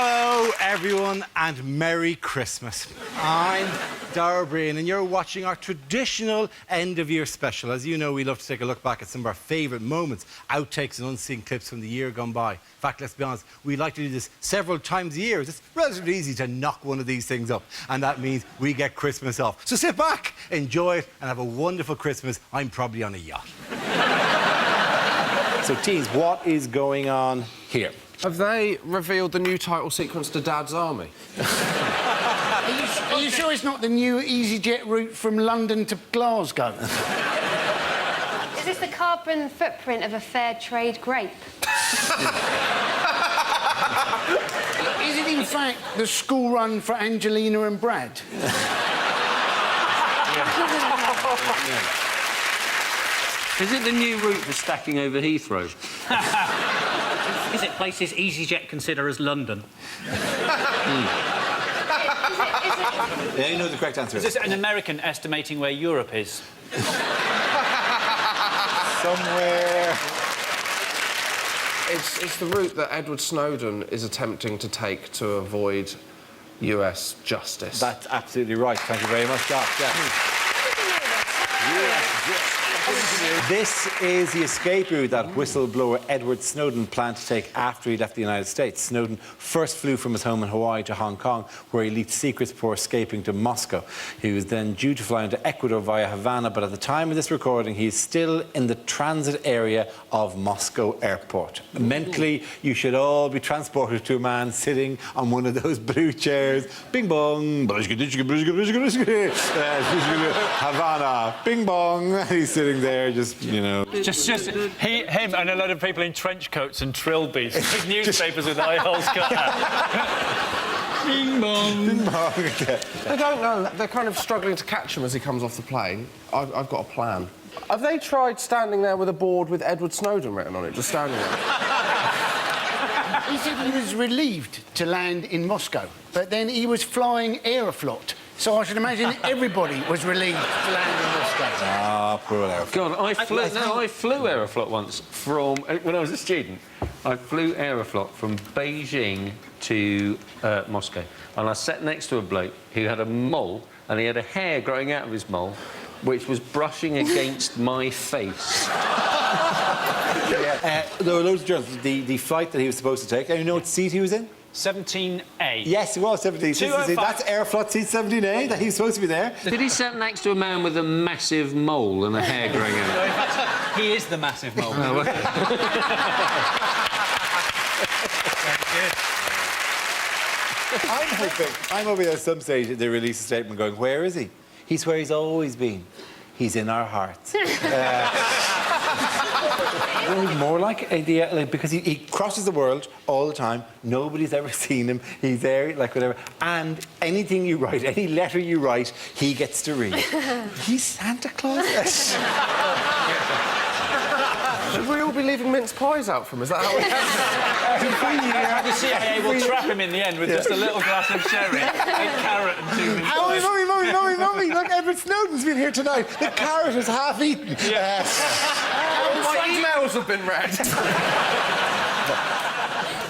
Hello, everyone, and Merry Christmas. I'm Dara Breen, and you're watching our traditional end-of-year special. As you know, we love to take a look back at some of our favourite moments, outtakes and unseen clips from the year gone by. In fact, let's be honest, we like to do this several times a year. It's relatively easy to knock one of these things up, and that means we get Christmas off. So sit back, enjoy it, and have a wonderful Christmas. I'm probably on a yacht. So, teens, what is going on here? Have they revealed the new title sequence to Dad's Army? Are you sure it's not the new EasyJet route from London to Glasgow? Is this the carbon footprint of a fair trade grape? Is it, in fact, the school run for Angelina and Brad? Is it the new route for stacking over Heathrow? Is it places EasyJet consider as London? Yeah, you know the correct answer. Is this an American estimating where Europe is? Somewhere... It's the route that Edward Snowden is attempting to take to avoid US justice. That's absolutely right. Thank you very much, Doc. Yeah. This is the escape route that whistleblower Edward Snowden planned to take after he left the United States. Snowden first flew from his home in Hawaii to Hong Kong, where he leaked secrets before escaping to Moscow. He was then due to fly into Ecuador via Havana, but at the time of this recording, he is still in the transit area of Moscow airport. Mentally, you should all be transported to a man sitting on one of those blue chairs. Bing bong, Havana, bing bong. He's sitting there, just, you know... Just him and a lot of people in trench coats and trilbies. Big newspapers with eye holes cut out. Bing bong. Bing bong. Okay. They don't know. They're kind of struggling to catch him as he comes off the plane. I've got a plan. Have they tried standing there with a board with Edward Snowden written on it, just standing there? He said he was relieved to land in Moscow, but then he was flying Aeroflot. So I should imagine everybody was relieved to land in Moscow. Ah, poor Aeroflot. God, I flew Aeroflot once from... When I was a student, I flew Aeroflot from Beijing to Moscow. And I sat next to a bloke who had a mole, and he had a hair growing out of his mole, which was brushing against my face. There were loads of journalists. The flight that he was supposed to take, and you know what seat he was in? 17A. Yes, it was 17. That's Aeroflot seat 17A, that he was supposed to be there. Did he sit next to a man with a massive mole and a hair growing out? No, in fact, he is the massive mole. Oh, I'm hoping at some stage they release a statement going, where is he? He's where he's always been. He's in our hearts. More like because he crosses the world all the time. Nobody's ever seen him. He's there, like, whatever. And anything you write, any letter you write, he gets to read. He's Santa Claus. Should we all be leaving mince pies out for him? Is that how it happens? The CIA will trap him in the end with just a little glass of sherry, a carrot and 2 minutes. Mommy, look, Edward Snowden's been here tonight. The carrot is half eaten. Yeah. My emails have been read.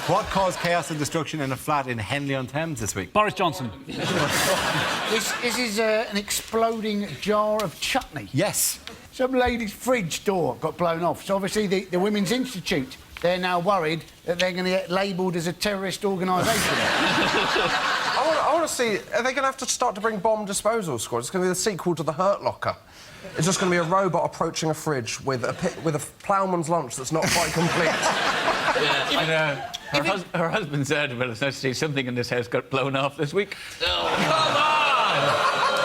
What caused chaos and destruction in a flat in Henley-on-Thames this week? Boris Johnson. This is an exploding jar of chutney. Yes. Some lady's fridge door got blown off. So obviously the Women's Institute, they're now worried that they're going to get labelled as a terrorist organisation. I want to see... Are they going to have to start to bring bomb disposal squad? It's going to be the sequel to The Hurt Locker. It's just going to be a robot approaching a fridge with a ploughman's lunch that's not quite complete. Yeah, I know. Her husband said, well, it's nice to see something in this house got blown off this week. Oh,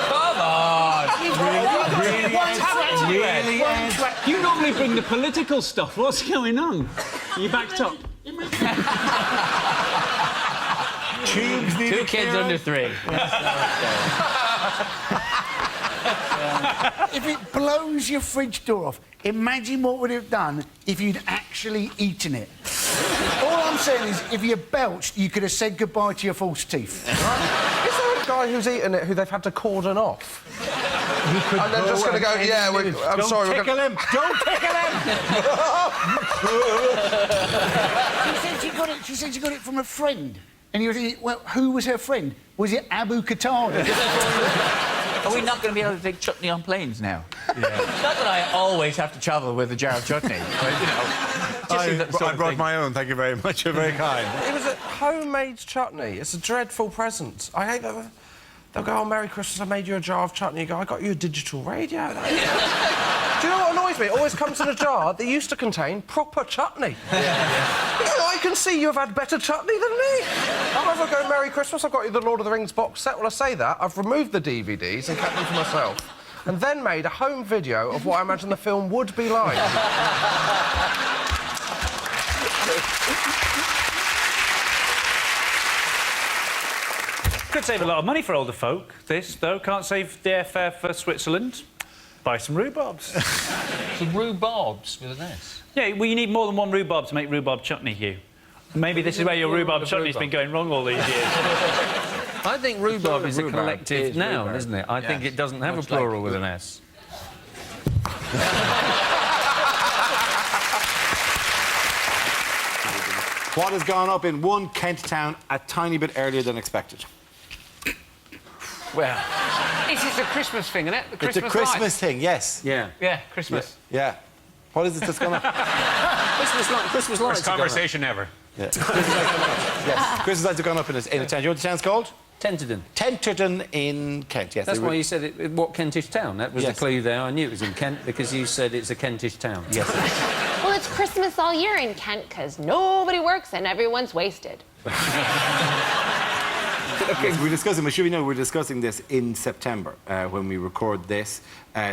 come on! Really? What's happened to you, Ed? You normally bring the political stuff. What's going on? You backed up? Two kids under 3. If it blows your fridge door off, imagine what would it have done if you'd actually eaten it. All I'm saying is, if you belched, you could have said goodbye to your false teeth. Right? Is there a guy who's eaten it who they've had to cordon off? And they're just going to go, yeah, I'm sorry... Don't tickle him! Don't tickle him! She said she got it from a friend. And you were thinking, well, who was her friend? Was it Abu Qatada? Are we not going to be able to take chutney on planes now? Yeah. Not that I always have to travel with a jar of chutney, but, you know... I brought my own, thank you very much. You're very kind. It was a homemade chutney. It's a dreadful present. I hate that. They'll go, oh, Merry Christmas, I made you a jar of chutney. You go, I got you a digital radio. Do you know what annoys me? It always comes in a jar that used to contain proper chutney. You know, I can see you've had better chutney than me. I'll ever go, Merry Christmas, I've got you the Lord of the Rings box set. Well, I say that, I've removed the DVDs and kept them for myself. And then made a home video of what I imagine the film would be like. Could save a lot of money for older folk. This, though, can't save the airfare for Switzerland. Buy some rhubarbs. Some rhubarbs with an S. Yeah, well, you need more than one rhubarb to make rhubarb chutney, Hugh. Maybe this is where your rhubarb chutney's been going wrong all these years. I think rhubarb is a collective noun, isn't it? I think it doesn't have a plural with an S. What has gone up in one Kent town a tiny bit earlier than expected? Well, this is a Christmas thing, isn't it? The Christmas It's a Christmas lights. thing, yes. Yeah. Yeah, Christmas. Yeah. What is it that's gone up? Christmas lights. First conversation ever. Yeah. Yes. Christmas lights have gone up in a town. Do you know what the town's called? Tenterden. Tenterden in Kent, yes. That's why you said it. What Kentish town? That was Yes. the clue there. I knew it was in Kent because you said it's a Kentish town. Yes. Well, it's Christmas all year in Kent because nobody works and everyone's wasted. Yes, we're discussing, but should we know we're discussing this in September when we record this.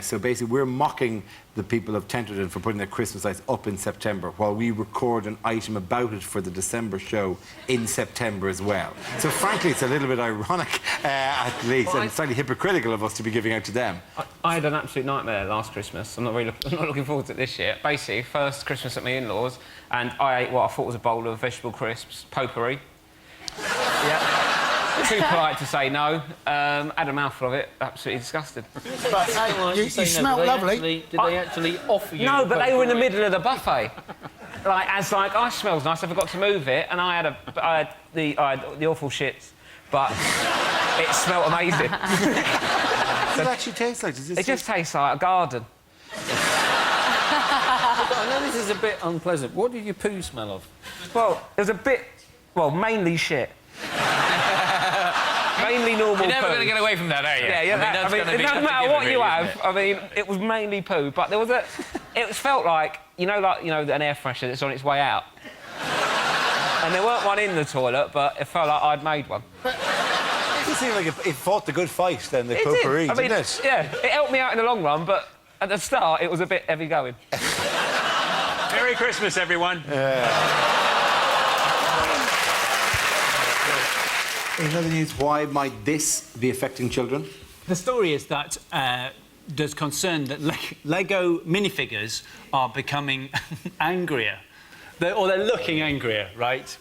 So basically, we're mocking the people of Tenterden for putting their Christmas lights up in September, while we record an item about it for the December show in September as well. So frankly, it's a little bit ironic, at least, and slightly hypocritical of us to be giving out to them. I had an absolute nightmare last Christmas. I'm not looking forward to it this year. Basically, first Christmas at my in-laws, and I ate what I thought was a bowl of vegetable crisps, potpourri. Yeah. Too polite to say no. Had a mouthful of it. Absolutely disgusted. But, hey, you smell lovely. Did they actually offer you? No, but they were in the middle of the buffet. Oh, it smells nice. I forgot to move it, and I had the awful shits, but it smelled amazing. Does it actually taste like? It just tastes like a garden. I know this is a bit unpleasant. What did your poo smell of? Well, it was a bit... Well, mainly shit. Mainly normal You're never poo. going to get away from that, are you? Yeah, it doesn't matter what you have. I mean, it was mainly poo, but there was a... It felt like, you know, an air freshener that's on its way out. And there weren't one in the toilet, but it felt like I'd made one. It seemed like it fought the good fight, then, the potpourri, I mean, didn't it? Yeah, it helped me out in the long run, but at the start, it was a bit heavy going. Merry Christmas, everyone. In other news, why might this be affecting children? The story is that there's concern that Lego minifigures are becoming angrier. They're looking angrier, right? Of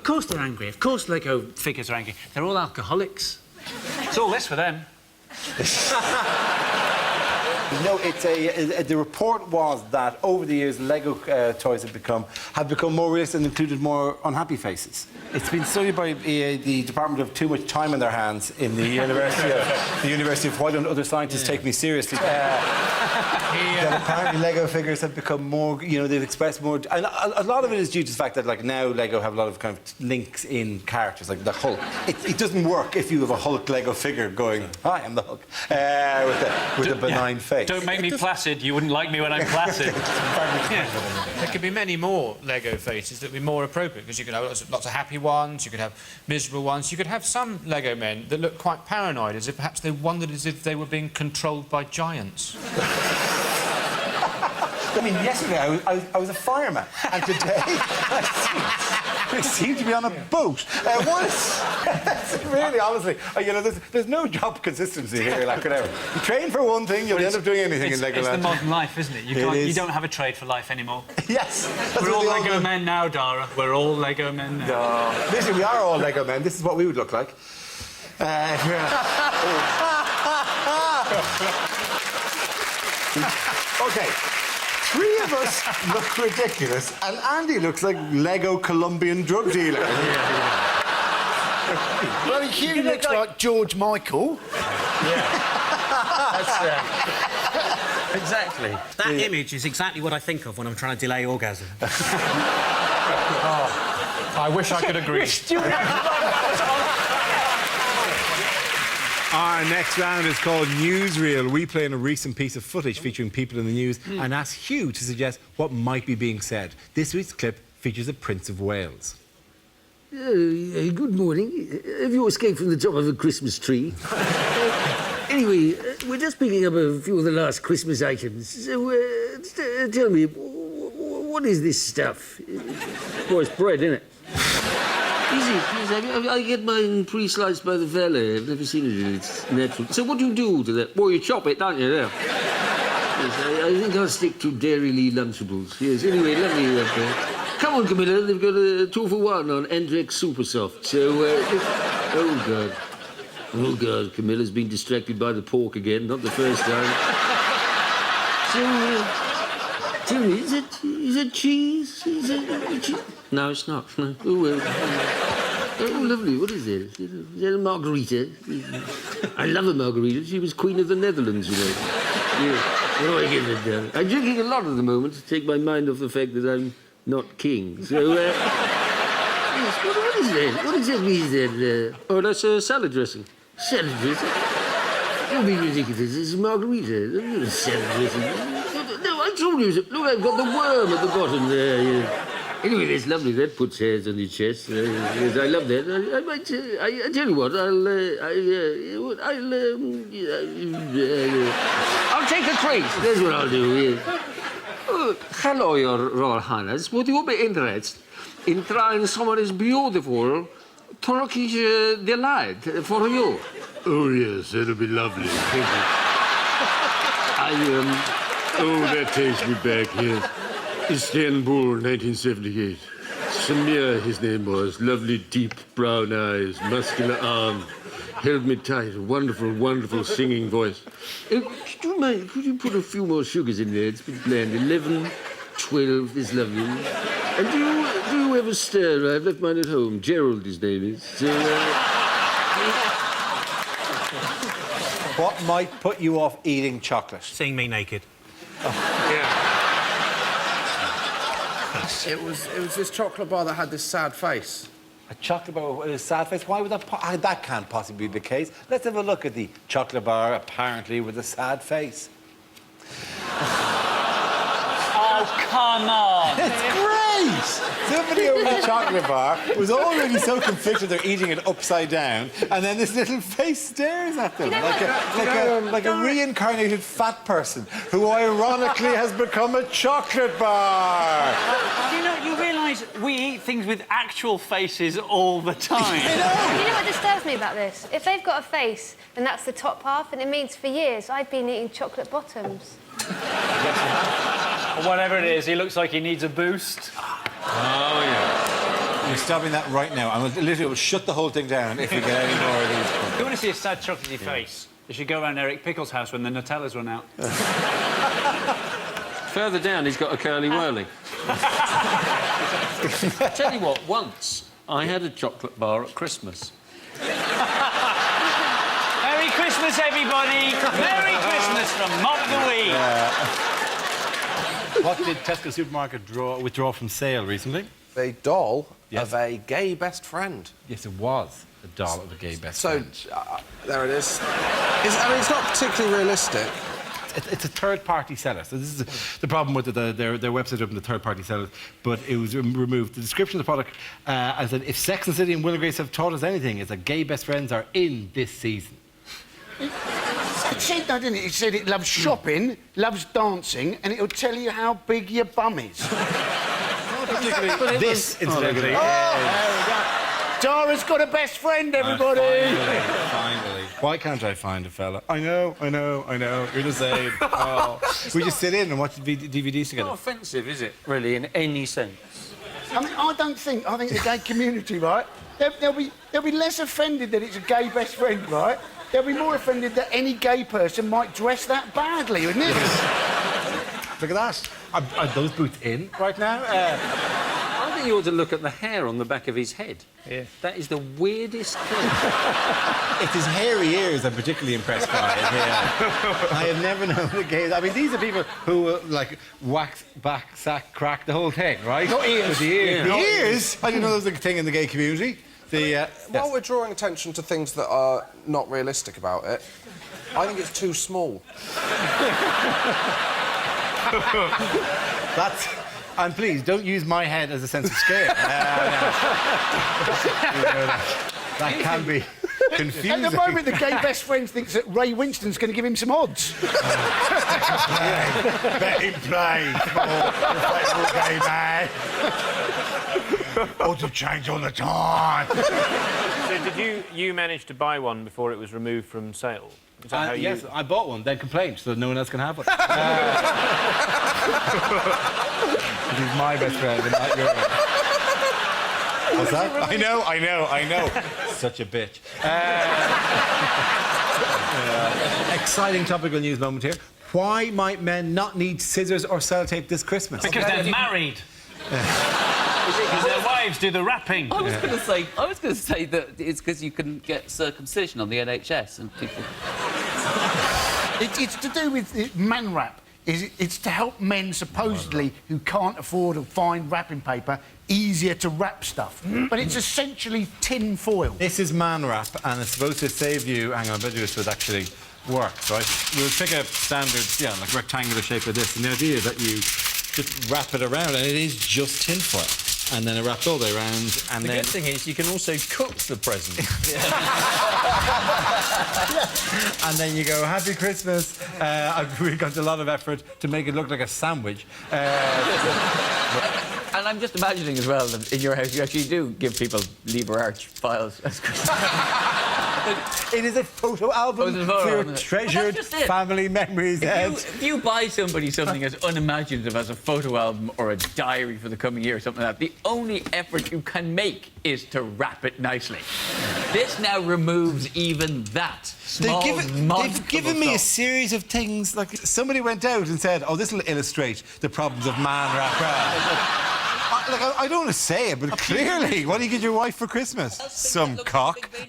course they're angry. Of course Lego figures are angry. They're all alcoholics. It's all this for them. No, it's the report was that over the years, Lego toys have become more realistic and included more unhappy faces. It's been studied by the Department of Too Much Time in Their Hands in the University of Why Don't Other Scientists Take Me Seriously? That apparently Lego figures have become more, you know, they've expressed more, and a lot of it is due to the fact that, like, now Lego have a lot of kind of links in characters, like the Hulk. It doesn't work if you have a Hulk Lego figure going, "Hi, I'm the Hulk," with a benign face. Don't make me placid. You wouldn't like me when I'm placid. There could be many more Lego faces that would be more appropriate, because you could have lots of happy ones, you could have miserable ones, you could have some Lego men that look quite paranoid, as if perhaps they wondered as if they were being controlled by giants. I mean, yesterday I was a fireman, and today I seem to be on a boat. Really, honestly, you know, there's no job consistency here, like whatever. You train for one thing, you'll end up doing anything in Legoland. It's the modern life, isn't it? You don't have a trade for life anymore. Yes. We're all Lego men now, Dara. We're all Lego men now. No. Listen, we are all Lego men. This is what we would look like. Okay. Three of us look ridiculous, and Andy looks like Lego Colombian drug dealer. Bloody Hugh looks like George Michael. Exactly. That image is exactly what I think of when I'm trying to delay orgasm. I wish I could agree. Our next round is called Newsreel. We play in a recent piece of footage featuring people in the news and ask Hugh to suggest what might be being said. This week's clip features the Prince of Wales. Good morning. Have you escaped from the top of a Christmas tree? Anyway, we're just picking up a few of the last Christmas items. So, tell me, what is this stuff? Well, it's bread, isn't it? Is it? Yes, I get mine pre-sliced by the valet. I've never seen it in its natural... So what do you do to that? Well, you chop it, don't you, there? Yes, I think I'll stick to Dairy Lunchables. Yes, anyway, lovely up there. Come on, Camilla, they've got a 2-for-1 on Andrex Super Soft. So, oh, God. Oh, God, Camilla's been distracted by the pork again, not the first time. So, tell me, is it cheese? Is it cheese? No, it's not. No. Oh, well. Oh, lovely. What is it? Is that a margarita? I love a margarita. She was Queen of the Netherlands, you know. Yeah. Oh, I get it down. I'm drinking a lot at the moment to take my mind off the fact that I'm not king. So, yes, what is that? What exactly is that? Oh, that's salad dressing. Salad dressing? Don't be ridiculous. It's a margarita. Salad dressing. No, I told you. Look, I've got the worm at the bottom there. Yeah. Anyway, that's lovely. That puts hairs on your chest. Yes, I love that. I might. I tell you what. I'll take a crate. That's what I'll do. Yeah. Oh, hello, Your Royal Highness. Would you be interested in trying some of this beautiful Turkish delight for you? Oh, yes, that'll be lovely. Thank you. Oh, that takes me back, yes. Istanbul, 1978. Samir, his name was. Lovely, deep brown eyes, muscular arm. Held me tight. Wonderful, wonderful singing voice. Could you put a few more sugars in there? It's been bland. 11, 12 is lovely. And do you ever stir? I've left mine at home. Gerald, his name is. So, What might put you off eating chocolate? Seeing me naked. It was this chocolate bar that had this sad face. A chocolate bar with a sad face? Why would that... that can't possibly be the case. Let's have a look at the chocolate bar, apparently, with a sad face. Oh, come on. It's great! Somebody over the chocolate bar was already so conflicted they're eating it upside down, and then this little face stares at them like a reincarnated fat person who ironically has become a chocolate bar. You realise we eat things with actual faces all the time. You know what disturbs me about this? If they've got a face, and that's the top half, and it means for years I've been eating chocolate bottoms. Or whatever it is, he looks like he needs a boost. Oh, yeah. You're stopping that right now. I'm literally will shut the whole thing down if we get any more of these. If you want to see a sad chocolatey face, you should go around Eric Pickle's house when the Nutella's run out. Further down, he's got a curly whirly. Tell you what, once I had a chocolate bar at Christmas. Merry Christmas, everybody! Merry Christmas from Mop the Weed. What did Tesco Supermarket withdraw from sale recently? The doll Yes. of a gay best friend. Yes, it was the doll of a gay best So, friend. there it is. It's not particularly realistic. It's a third-party seller. So this is the problem with their website opened to third-party sellers, but it was removed. The description of the product, I said, if Sex and the City and Will & Grace have taught us anything, it's that gay best friends are in this season. It said that, didn't it? It said it loves shopping, loves dancing, and it'll tell you how big your bum is. This, incidentally. Dara's got a best friend, everybody. Finally. Why can't I find a fella? I know. You're the same. Oh. We just sit in and watch DVDs together. Not offensive, is it, really, in any sense? I mean, I think the gay community, right? They'll be less offended that it's a gay best friend, right? They'll be more offended that any gay person might dress that badly, wouldn't it? Look at that. Are those boots in right now? I think you ought to look at the hair on the back of his head. Yeah. That is the weirdest thing. It's his hairy ears I'm particularly impressed by. Yeah. I have never known a game. I mean, these are people who like wax, back, sack, crack, the whole thing, right? Not ears. With the ears. Yeah. The Not ears? I didn't know there was a thing in the gay community. While we're drawing attention to things that are not realistic about it, I think it's too small. That's... And please, don't use my head as a sense of scale. That can be confusing. At the moment, the gay best friend thinks that Ray Winston's going to give him some odds. Let him play. Respectable gay man. Odds have changed all the time. So did you manage to buy one before it was removed from sale? Is that how you... Yes, I bought one, then complained, so no one else can have it. He's my best friend and not yours. What's that? I know. Such a bitch. Exciting topical news moment here. Why might men not need scissors or sellotape this Christmas? Because they're married. Because their wives do the wrapping. I was going to say that it's because you can get circumcision on the NHS and people... It's to do with man wrap. It's to help men, supposedly, who can't afford or find wrapping paper, easier to wrap stuff. But it's essentially tin foil. This is man wrap, and it's supposed to save you... Hang on, I bet you this would actually work, right? We'll take a standard, like rectangular shape of this, and the idea is that you just wrap it around, and it is just tin foil. And then it wraps all the way around, and the then... good thing is you can also cook the present. And then you go, Happy Christmas. I've really got a lot of effort to make it look like a sandwich. And I'm just imagining as well that in your house you actually do give people Lieber Arch files as Christmas. It is a photo album for your treasured family memories. If you buy somebody something as unimaginative as a photo album or a diary for the coming year or something like that, the only effort you can make is to wrap it nicely. This now removes even that small They've given me a series of things, like somebody went out and said, oh, this will illustrate the problems of man wrap. I don't want to say it, but clearly, what do you get your wife for Christmas? Some cock. It's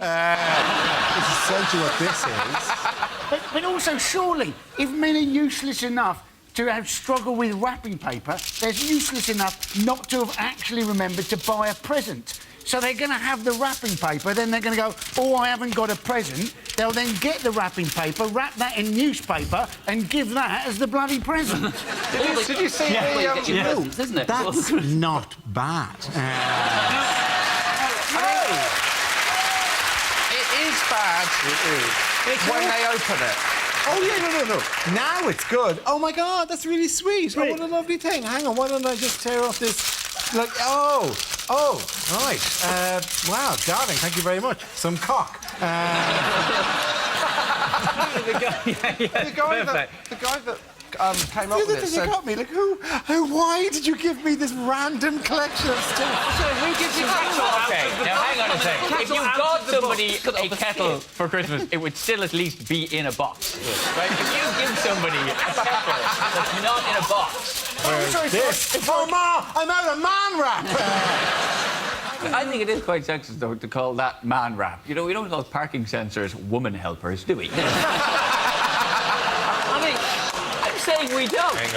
essentially what this is. But also, surely, if men are useless enough to have struggled with wrapping paper, they're useless enough not to have actually remembered to buy a present. So they're going to have the wrapping paper, then they're going to go, oh, I haven't got a present. They'll then get the wrapping paper, wrap that in newspaper, and give that as the bloody present. Did you see the... Presents, isn't it? That's not bad. It is bad. It is. When they open it. Oh, yeah, no. Now it's good. Oh, my God, that's really sweet. Oh, what a lovely thing. Hang on, why don't I just tear off this... Like, oh, right. Wow, darling, thank you very much. Some cock. The guy that came up with it said... You got me. Like, why did you give me this random collection of stuff? So who gives you Okay, now hang on a second. If you got somebody a kettle for Christmas, it would still at least be in a box. Right? If you give somebody a kettle that's not in a box... Oh, Ma, I'm out of man wrap. I think it is quite sexist, though, to call that man wrap. You know, we don't call parking sensors woman helpers, do we? I mean, I'm saying we don't. Hang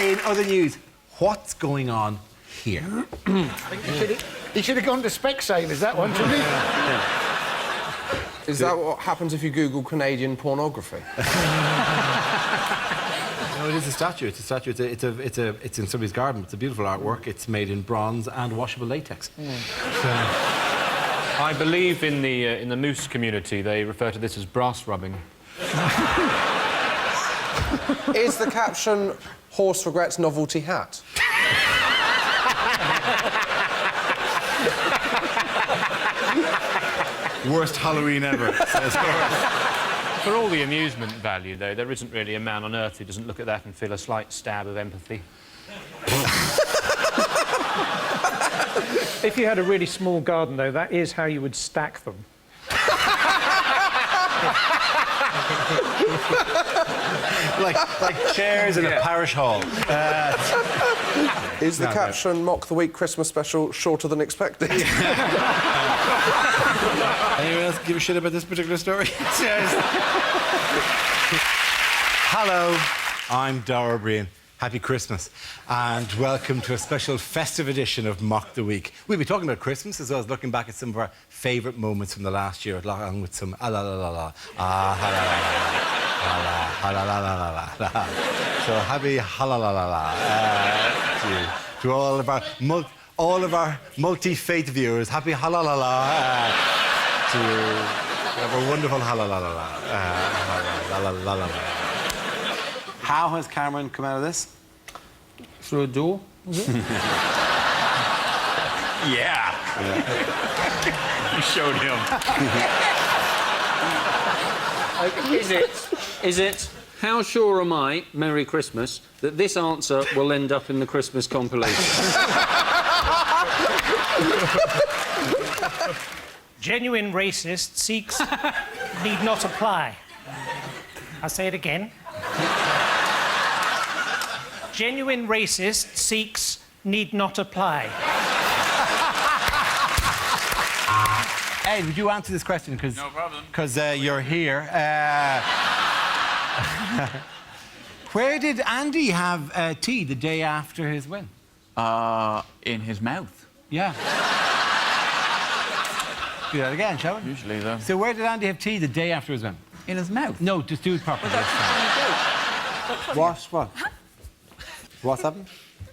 on. In other news, what's going on here? He should have gone to Specsavers, that one, shouldn't he? Is that what happens if you Google Canadian pornography? No, it is a statue. It's a statue. It's in somebody's garden. It's a beautiful artwork. It's made in bronze and washable latex. I believe in the moose community they refer to this as brass rubbing. Is the caption "Horse regrets novelty hat"? Worst Halloween ever, says Horace. For all the amusement value, though, there isn't really a man on earth who doesn't look at that and feel a slight stab of empathy. If you had a really small garden, though, that is how you would stack them. like chairs in a parish hall. Is the caption "Mock the Week Christmas special" shorter than expected? Anyone else give a shit about this particular story? Hello, I'm Dara Breen. Happy Christmas, and welcome to a special festive edition of Mock the Week. We'll be talking about Christmas as well as looking back at some of our favourite moments from the last year, along with some la la la la la. So happy la la la la to all of our multi-faith viewers. Happy la la la to have a wonderful la la la la. How has Cameron come out of this? Through a door, was it? Yeah. You showed him. Is it? How sure am I, Merry Christmas, that this answer will end up in the Christmas compilation? Genuine racist seeks need not apply. I'll say it again. Genuine racist seeks need not apply. Ed, would you answer this question? No problem. Because you're here. Where did Andy have tea the day after his win? In his mouth. Yeah. Do that again, shall we? Usually, though. So where did Andy have tea the day after his win? In his mouth? No, just do it properly. What? What's happened?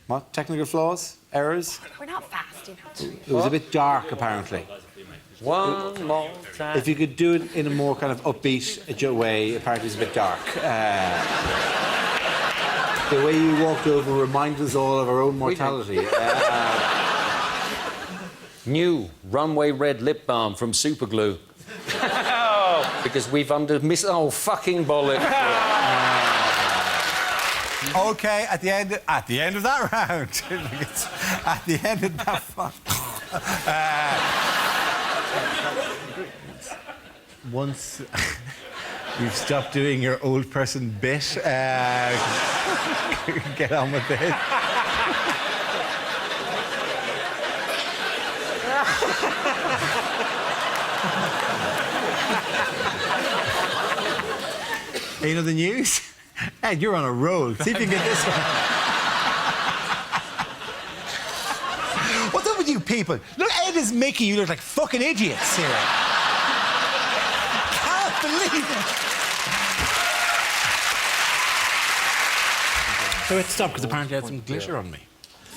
What? Technical flaws? Errors? We're not fast enough. It was a bit dark, apparently. One more time. If you could do it in a more kind of upbeat way, apparently it's a bit dark. The way you walked over reminded us all of our own mortality. New runway red lip balm from Superglue. Because we've oh, fucking bollock. OK, at the end of that round, at the end of that once you've stopped doing your old person bit, get on with it. You know the news? Ed, you're on a roll. See if you can get this one. What's up with you people? Look, Ed is making you look like fucking idiots here. Can't believe it. So it stopped because apparently I had some glitter on me.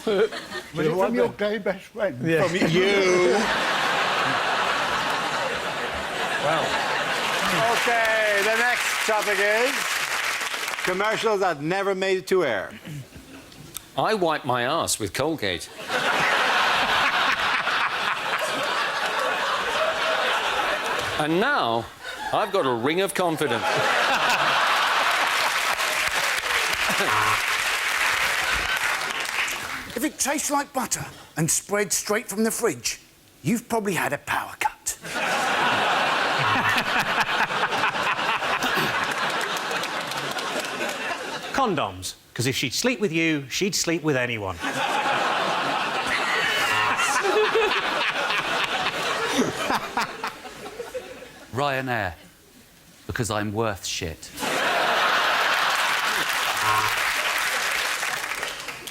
From your gay best friend. Yeah. From you. Well. OK, the next topic is commercials that never made it to air. I wipe my ass with Colgate. And now, I've got a ring of confidence. If it tastes like butter and spreads straight from the fridge, you've probably had a power cut. Condoms. Because if she'd sleep with you, she'd sleep with anyone. Ryanair. Because I'm worth shit.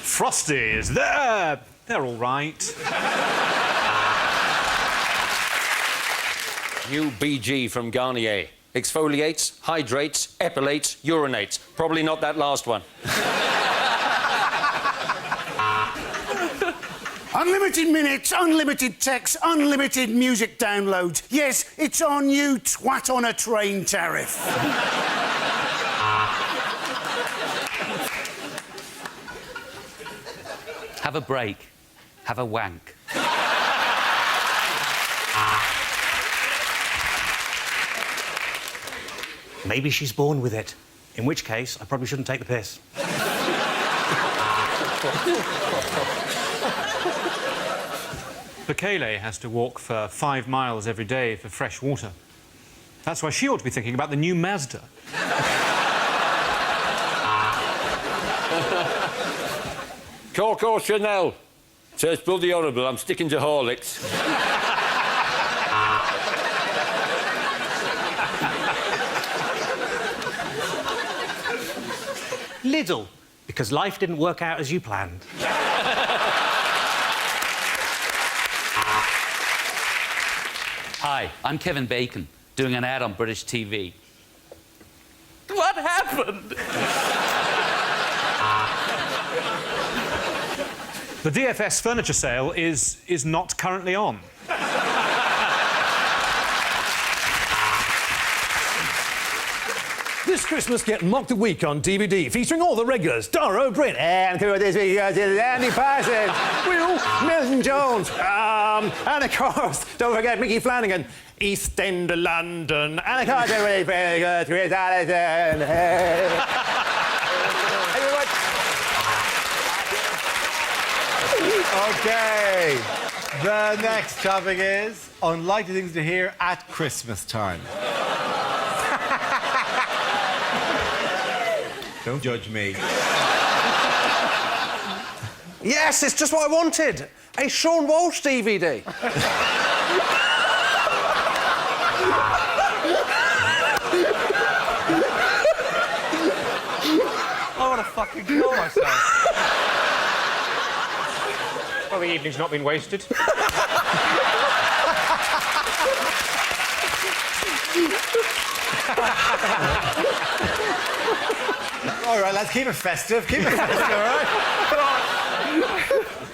Frosties, they're all right. New BG from Garnier. Exfoliates, hydrates, epilates, urinates. Probably not that last one. Unlimited minutes, unlimited text, unlimited music downloads. Yes, it's our new twat on a train tariff. Have a break. Have a wank. Maybe she's born with it. In which case, I probably shouldn't take the piss. Bekele has to walk for 5 miles every day for fresh water. That's why she ought to be thinking about the new Mazda. Coco Chanel. Says bloody horrible. I'm sticking to Horlicks. Lidl, because life didn't work out as you planned. Hi, I'm Kevin Bacon, doing an ad on British TV. What happened? The DFS furniture sale is not currently on. This Christmas, get Mock the Week on DVD, featuring all the regulars, Dara O'Brien, and this week, Andy Parsons, Will Milton Jones, and of course, don't forget Mickey Flanagan, East End of London, and of course, very good, Chris Allison. OK. The next topic is unlikely things to hear at Christmas time. Don't judge me. Yes, it's just what I wanted. A Sean Walsh DVD. I want to fucking kill myself. Well, the evening's not been wasted. All right, let's keep it festive. Keep it festive, all right?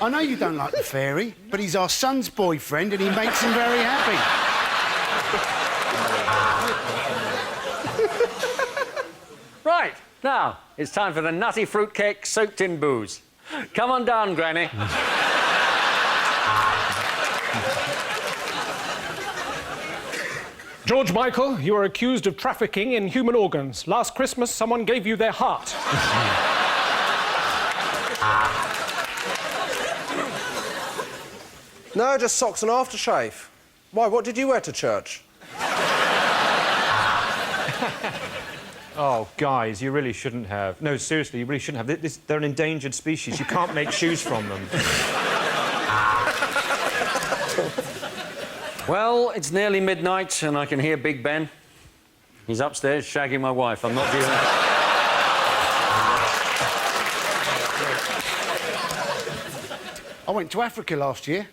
I know you don't like the fairy, but he's our son's boyfriend and he makes him very happy. Right, now, it's time for the nutty fruitcake soaked in booze. Come on down, Granny. George Michael, you are accused of trafficking in human organs. Last Christmas, someone gave you their heart. No, just socks and aftershave. Why, what did you wear to church? Oh, guys, you really shouldn't have. No, seriously, you really shouldn't have. They're an endangered species. You can't make shoes from them. Well, it's nearly midnight and I can hear Big Ben. He's upstairs shagging my wife. I'm not dealing... I went to Africa last year.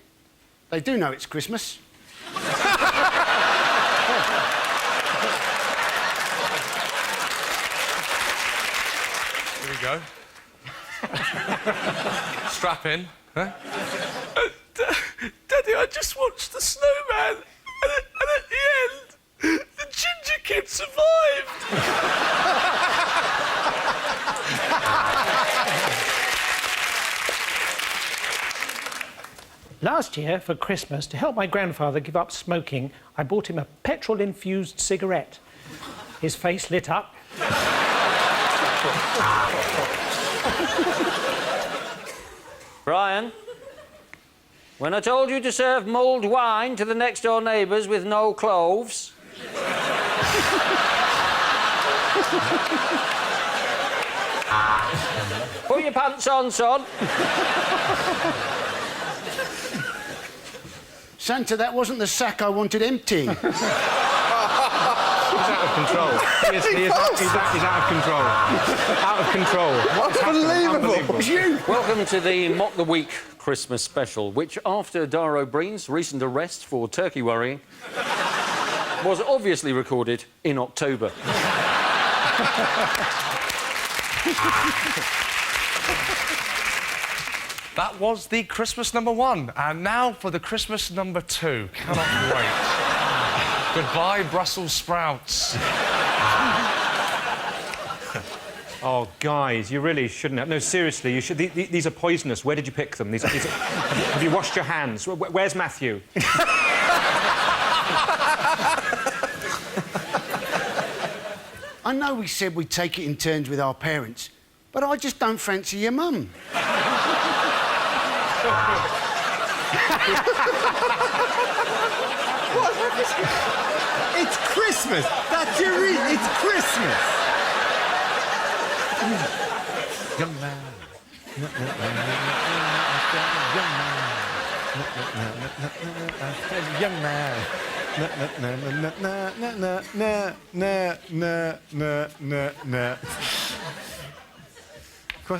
They do know it's Christmas. Here we go. Strap in. Huh? Daddy, I just watched The Snowman, and at the end, the ginger kid survived. Last year, for Christmas, to help my grandfather give up smoking, I bought him a petrol-infused cigarette. His face lit up. Brian, when I told you to serve mulled wine to the next-door neighbours with no cloves... Put your pants on, son. Santa, that wasn't the sack I wanted emptying. He's out of control. He's out of control. Out of control. Unbelievable. It's you. Welcome to the Mock the Week Christmas special, which, after Dara O'Brien's recent arrest for turkey worrying, was obviously recorded in October. That was the Christmas #1. And now for the Christmas #2. Cannot wait. Goodbye, Brussels sprouts. Oh, guys, you really shouldn't have. No, seriously, you should. These are poisonous. Where did you pick them? Have you washed your hands? Where's Matthew? I know we said we'd take it in turns with our parents, but I just don't fancy your mum. It's Christmas. That's your reason. It's Christmas. Young man. Young man.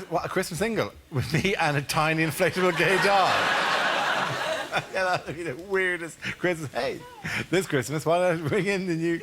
What, a Christmas single with me and a tiny inflatable gay doll. Yeah, that would be the weirdest Christmas. Hey, this Christmas, why don't I bring in the new...